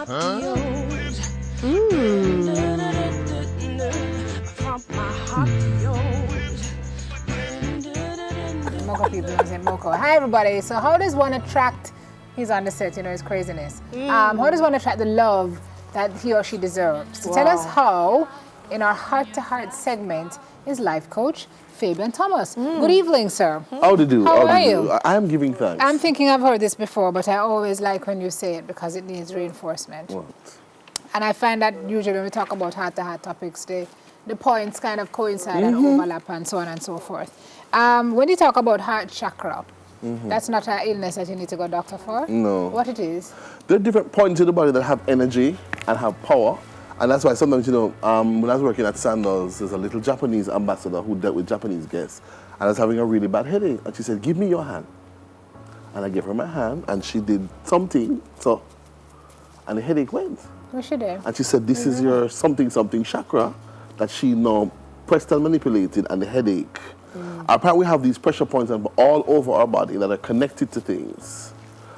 heart to yours. From my heart to yours. Mocha people don't say Mocha. Hi everybody. So how does one attract, he's on the set, you know, his craziness. How does one attract the love that he or she deserves? To tell us how, in our heart-to-heart segment, is life coach Fabian Thomas. Good evening, sir. How do you do? How are you? I am giving thanks. I'm thinking I've heard this before, but I always like when you say it because it needs reinforcement. What? And I find that usually when we talk about heart-to-heart topics, the points kind of coincide and overlap and so on and so forth. When you talk about heart chakra, that's not an illness that you need to go doctor for? No. What it is? There are different points in the body that have energy and have power. And that's why sometimes, you know, when I was working at Sandals, there's a little Japanese ambassador who dealt with Japanese guests. And I was having a really bad headache. And she said, give me your hand. And I gave her my hand, and she did something, and the headache went. What she did? And she said, this is your something chakra that she now pressed and manipulated, and the headache. Apparently we have these pressure points all over our body that are connected to things.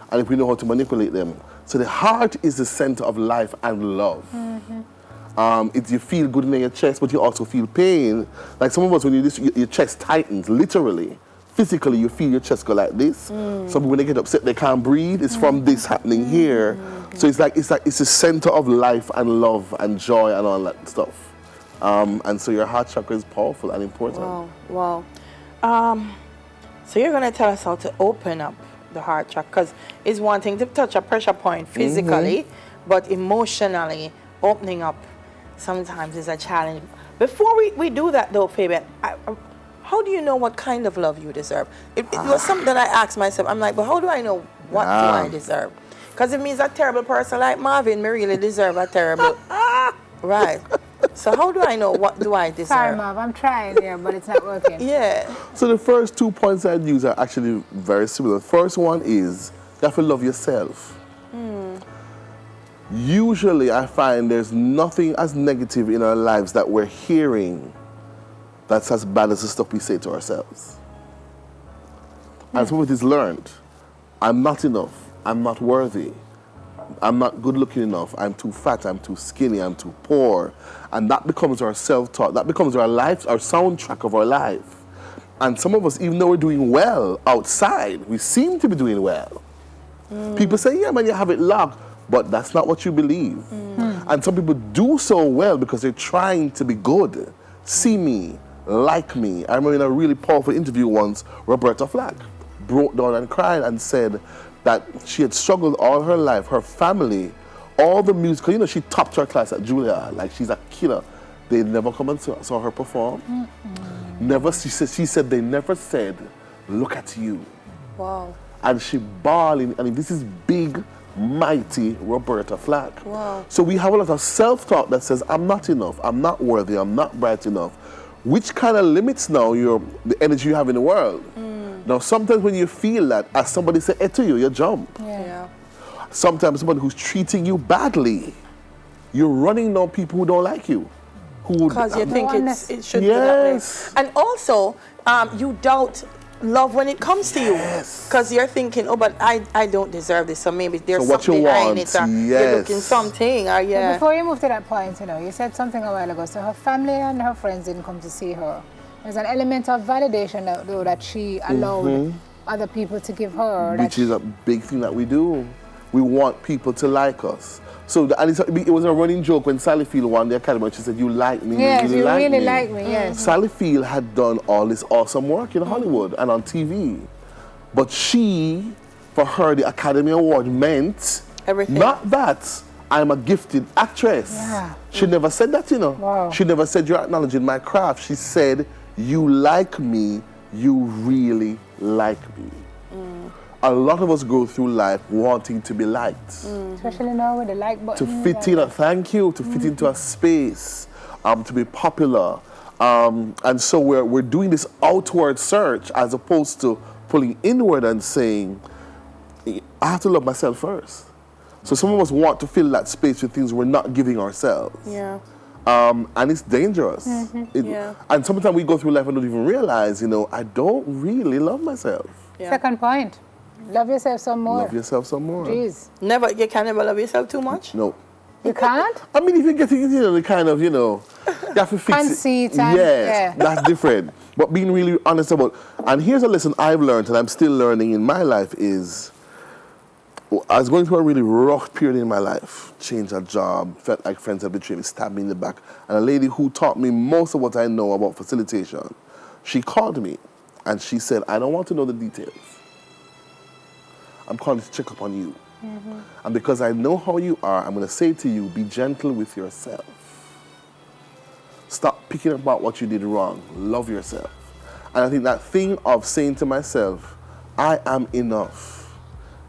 And if we know how to manipulate them. So the heart is the center of life and love. You feel good in your chest, but you also feel pain. Like some of us, when your chest tightens, literally, physically, you feel your chest go like this. Some people, when they get upset, they can't breathe. It's from this happening here. So it's the center of life and love and joy and all that stuff. And so your heart chakra is powerful and important. Wow. So you're going to tell us how to open up the heart chakra, because it's one thing to touch a pressure point physically, but emotionally opening up sometimes is a challenge. Before we do that though, Fabian, how do you know what kind of love you deserve? It was something that I asked myself. I'm like, but how do I know what do I deserve? Because it means a terrible person like Marvin may really deserve a terrible... Right. So how do I know what do I deserve? Sorry, Marv, I'm trying here, but it's not working. Yeah. So the first 2 points I'd use are actually very similar. The first one is you have to love yourself. Usually I find there's nothing as negative in our lives that we're hearing that's as bad as the stuff we say to ourselves. And some of it is learned. I'm not enough. I'm not worthy. I'm not good looking enough. I'm too fat. I'm too skinny. I'm too poor. And that becomes our self-talk. That becomes our life, our soundtrack of our life. And some of us, even though we're doing well outside, we seem to be doing well. People say, yeah, man, you have it locked. But that's not what you believe. And some people do so well because they're trying to be good. See me, like me. I remember in a really powerful interview once, Roberta Flack broke down and cried and said that she had struggled all her life, her family, all the music, you know, she topped her class at Juilliard, like she's a killer. They never come and saw her perform. Never, she said they never said, look at you. Wow. And she bawling, I mean, this is big, mighty Roberta Flack. Wow. So we have a lot of self-talk that says, I'm not enough, I'm not worthy, I'm not bright enough, which kind of limits now the energy you have in the world. Now, sometimes when you feel that, as somebody say to you, you jump. Yeah. Sometimes somebody who's treating you badly, you're running down people who don't like you. Because you think it should be that Yes. way. And also, you doubt love when it comes to you. Yes. Because you're thinking, oh, but I don't deserve this, so maybe there's So what something you behind want, it. Or yes. You're looking something, or But before you move to that point, you know, you said something a while ago. So her family and her friends didn't come to see her. There's an element of validation that she allowed other people to give her. Which is a big thing that we do. We want people to like us. So it was a running joke when Sally Field won the Academy. She said, you like me, yes, you really like me, yes. Sally Field had done all this awesome work in Hollywood and on TV. But for her, the Academy Award meant everything. Not that I'm a gifted actress. Yeah. She never said that, you know. Wow. She never said, you're acknowledging my craft. She said, you like me, you really like me. A lot of us go through life wanting to be liked. Especially now with the like button. To fit in, to fit into a space, to be popular. And so we're doing this outward search as opposed to pulling inward and saying, I have to love myself first. So some of us want to fill that space with things we're not giving ourselves. Yeah. And it's dangerous. Yeah. And sometimes we go through life and don't even realize, you know, I don't really love myself. Yeah. Second point. Love yourself some more. Love yourself some more. Jeez. You can never love yourself too much. No. You can't? I mean, if you get the kind of, you have to fix Conceit it. and- Yes, yeah. that's different. But being really honest about, and here's a lesson I've learned and I'm still learning in my life is, I was going through a really rough period in my life. Changed a job, felt like friends had betrayed me, stabbed me in the back. And a lady who taught me most of what I know about facilitation, she called me and she said, I don't want to know the details. I'm calling to check up on you. And because I know how you are, I'm going to say to you, be gentle with yourself. Stop picking about what you did wrong. Love yourself. And I think that thing of saying to myself, I am enough.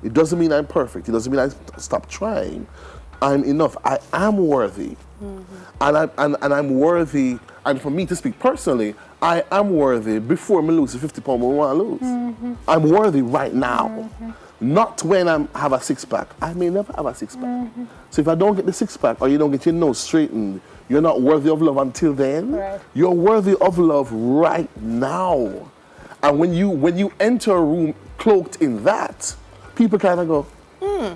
It doesn't mean I'm perfect. It doesn't mean I stop trying. I'm enough. I am worthy. And I'm worthy. And for me to speak personally, I am worthy before I lose the 50 pounds I want to lose. I'm worthy right now. Not when I have a six-pack. I may never have a six-pack. So if I don't get the six-pack or you don't get your nose straightened, you're not worthy of love until then. Right. You're worthy of love right now. And when you enter a room cloaked in that, people kind of go,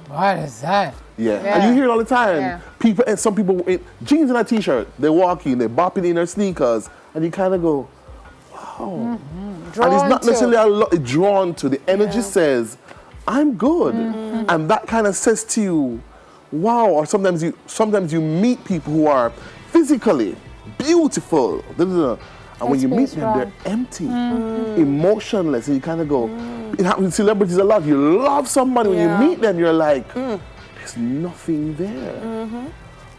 What is that? yeah. And you hear it all the time. Yeah. People, and some people in jeans and a t-shirt, they walk in, they bopping in their sneakers, and you kind of go, wow. And it's Drawn not to. necessarily a lot drawn to. The energy says, I'm good. And that kind of says to you, wow. Or sometimes you meet people who are physically beautiful. And when you meet them, they're empty, emotionless, and you kind of go, it happens with celebrities a lot. You love somebody, when you meet them, you're like, there's nothing there.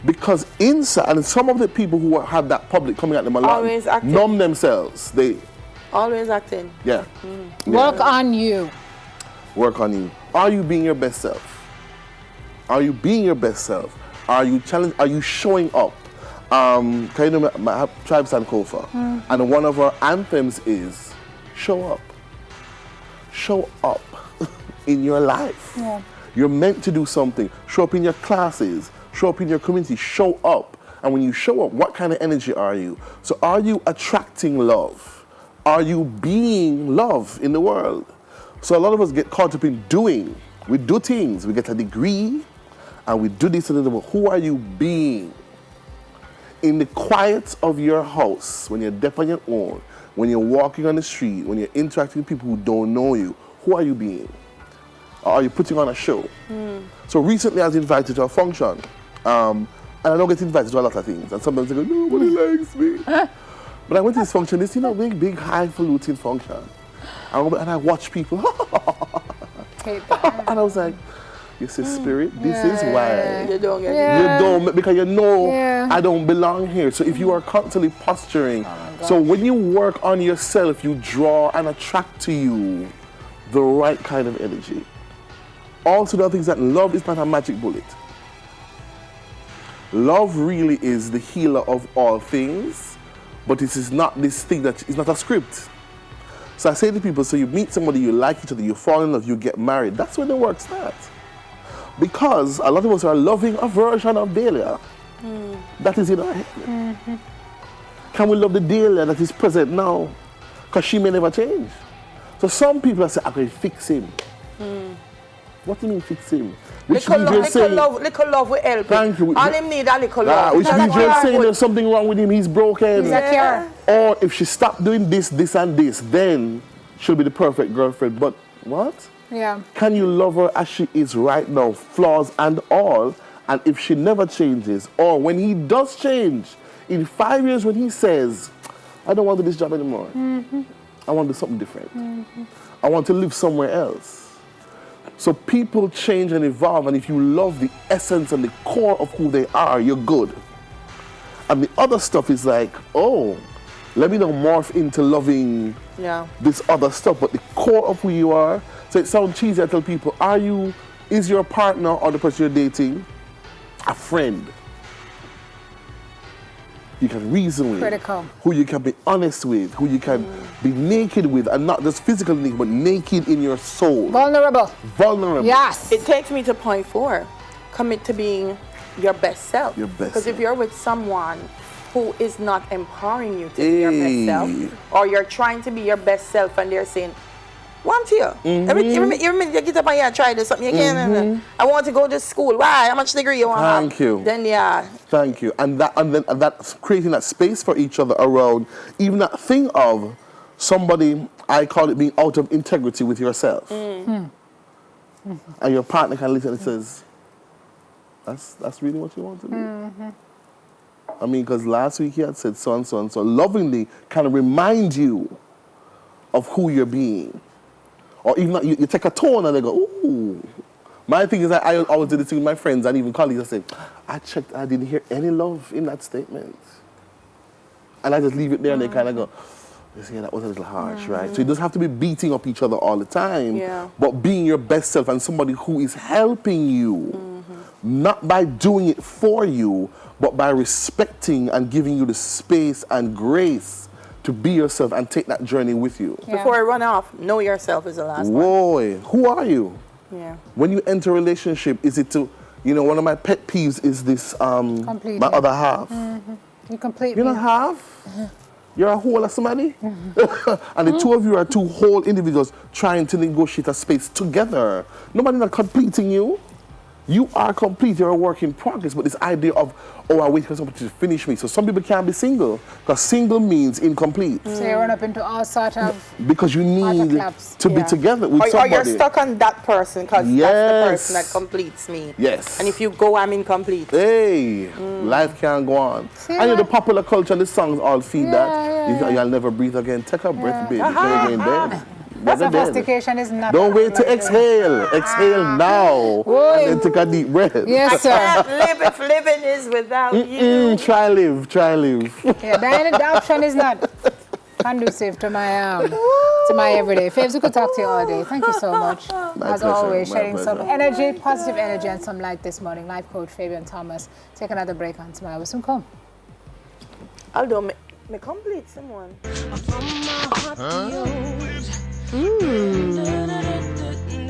Because inside, and some of the people who have that public coming at them a lot, Always acting. numb themselves. They, Always acting. yeah. Work on you. Work on you. Are you being your best self? Are you being your best self? Are you challenged? Are you showing up? Can you know my tribe Sankofa? And one of our anthems is show up. Show up in your life. Yeah. You're meant to do something. Show up in your classes. Show up in your community. Show up. And when you show up, what kind of energy are you? So are you attracting love? Are you being love in the world? So a lot of us get caught up in doing. We do things. We get a degree and we do this and that. But who are you being? In the quiet of your house, when you're deaf on your own, when you're walking on the street, when you're interacting with people who don't know you, who are you being? Or are you putting on a show? So recently I was invited to a function. And I don't get invited to a lot of things. And sometimes I go, nobody likes me. But I went to this function, this big highfalutin function. And I watch people. Hate that. And I was like, you see, spirit, this is why. You don't get Yeah. You don't, because you know Yeah. I don't belong here. So if you are constantly posturing, so when you work on yourself, you draw and attract to you the right kind of energy. Also, the other thing is that love is not a magic bullet. Love really is the healer of all things, but it is not this thing that is not a script. So I say to people, so you meet somebody, you like each other, you fall in love, you get married. That's when the work starts. Because a lot of us are loving a version of Delia that is in our head. Can we love the Delia that is present now? Because she may never change. So some people are saying, I'm going to fix him. What do you mean fix him? Which means you're saying, little love will help. Thank you. All him need a little love. which That's means what you're I saying would- there's something wrong with him, he's broken. He's a cure. Or if she stopped doing this, this, and this, then she'll be the perfect girlfriend. But what? Yeah. Can you love her as she is right now, flaws and all? And if she never changes, or when he does change, in 5 years when he says, I don't want to do this job anymore. I want to do something different. I want to live somewhere else. So people change and evolve, and if you love the essence and the core of who they are, you're good. And the other stuff is like, oh, let me not morph into loving this other stuff, but the core of who you are. So it sounds cheesy, I tell people, is your partner or the person you're dating a friend you can reason with, Critical. who you can be honest with, who you can be naked with, and not just physically naked, but naked in your soul. Vulnerable. Vulnerable. Yes. It takes me to point 4. Commit to being your best self. Your best Because if self. you're with someone who is not empowering you to be your best self, or you're trying to be your best self and they're saying, Want to you. Every minute you get up and you try to do something, you can't. I want to go to school. Why? How much degree you want to have? Thank you. Then yeah. Thank you. And that's creating that space for each other around even that thing of somebody, I call it being out of integrity with yourself. And your partner can listen and says, that's really what you want to do? I mean, because last week he had said so and so and so, lovingly kind of remind you of who you're being. Or even like you take a tone and they go, ooh. My thing is that I always do this with my friends and even colleagues. I say, I checked, I didn't hear any love in that statement. And I just leave it there and they kind of go, you see, that was a little harsh, right? So it doesn't have to be beating up each other all the time, but being your best self and somebody who is helping you, not by doing it for you, but by respecting and giving you the space and grace to be yourself and take that journey with you. Before I run off, know yourself is the last one. Boy, who are you? Yeah. When you enter a relationship, is it to, you know, one of my pet peeves is this, my other half. You complete You're me. not half. You're a whole of somebody. And the two of you are two whole individuals trying to negotiate a space together. Nobody's not completing you. You are complete, you're a work in progress, but this idea of, oh, I wait for somebody to finish me. So some people can't be single, because single means incomplete. So you run up into all sort of Because you need claps. to be together with somebody. Or you're stuck on that person, because that's the person that completes me. Yes. And if you go, I'm incomplete. Hey, life can't go on. See I know the that? popular culture and the songs all feed that. Yeah. You'll never breathe again. Take a breath, baby. You're again dead. Sophistication is not. Don't wait to exhale. Exhale now. And then take a deep breath. Yes, sir. Can't live if living is without you. Try live, try live. Yeah, the option is not conducive to my everyday. Fabes, we could talk to you all day. Thank you so much. As pleasure, always, my sharing some pleasure. energy, positive energy, and some light this morning. Life coach Fabian Thomas. Take another break on tomorrow. We'll soon come. Although me complete someone. From my heart to